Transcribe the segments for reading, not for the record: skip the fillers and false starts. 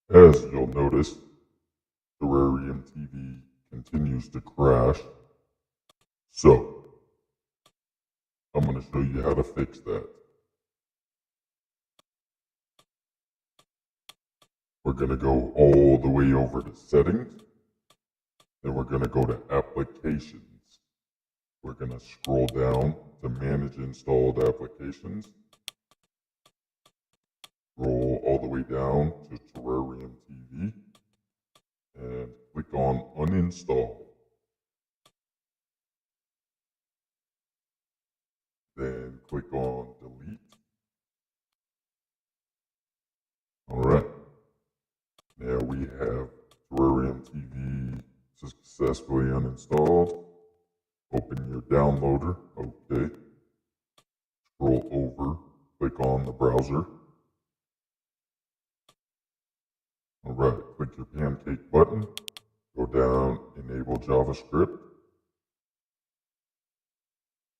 As you'll notice, Terrarium TV continues to crash. So, I'm going to show you how to fix that. We're going to go all the way over to Settings. Then we're going to go to Applications. We're going to scroll down to Manage Installed Applications. Scroll all the way down to Terrarium TV. And click on Uninstall. Then click on Delete. Alright. Now we have Terrarium TV successfully uninstalled. Open your downloader. Okay. Scroll over. Click on the browser. Alright. Click your pancake button. Go down. Enable JavaScript.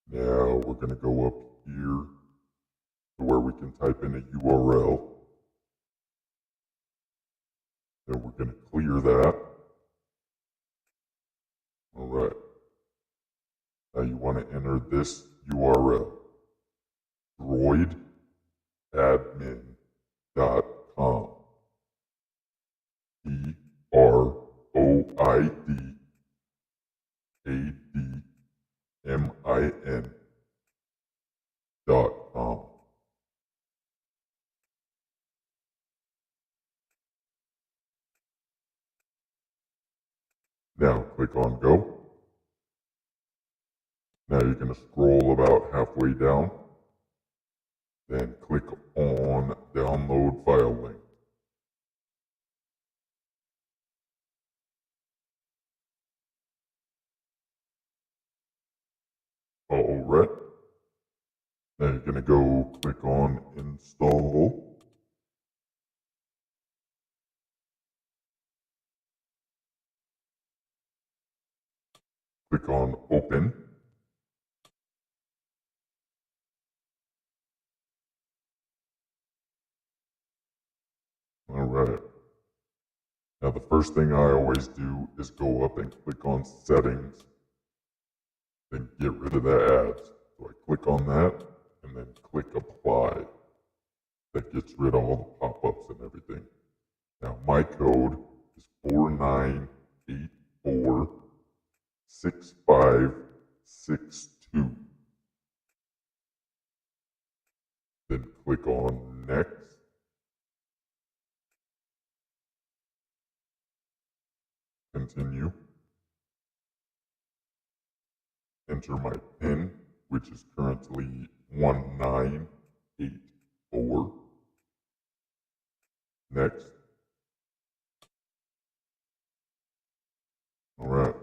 Now we're going to go up here to where we can type in a URL. Then we're going to clear that. Alright. Now you want to enter this URL. droidadmin.com. droidadmin.com. Now click on Go. Now you're going to scroll about halfway down. Then click on Download File Link. Alright. Now you're going to go click on Install. Click on Open. Alright. Now the first thing I always do is go up and click on Settings. Then get rid of the ads. So I click on that and then click Apply. That gets rid of all the pop-ups and everything. Now my code is 49846562. Then click on Next. Continue. Enter my PIN, which is currently 1984. Next. Alright.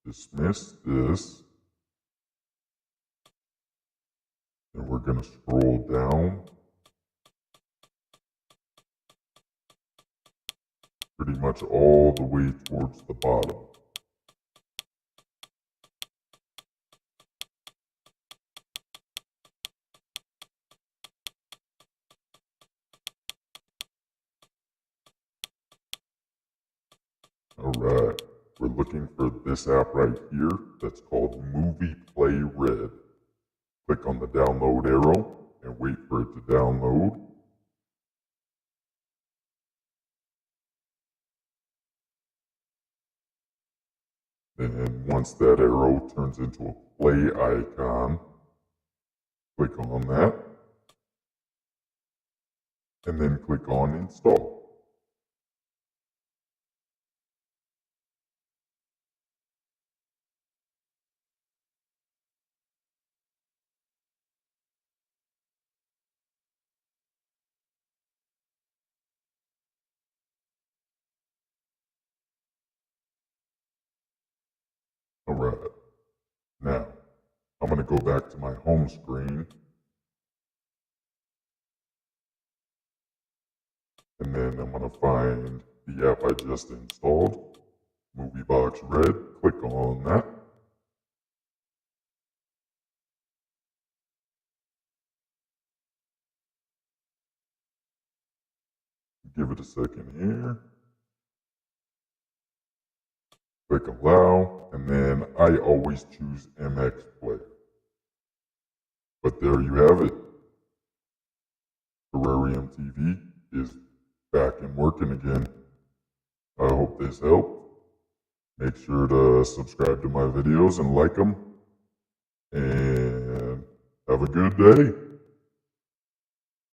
Dismiss this. And we're going to scroll down. Pretty much all the way towards the bottom. Alright, we're looking for this app right here that's called Movie Play Red. Click on the download arrow and wait for it to download. Then once that arrow turns into a play icon, click on that. And then click on Install. Alright, now I'm going to go back to my home screen. And then I'm going to find the app I just installed, Movie Box Red. Click on that. give it a second here. Click allow, and then I always choose MX Player. But there you have it. Terrarium TV is back and working again. I hope this helped. Make sure to subscribe to my videos and like them. And have a good day.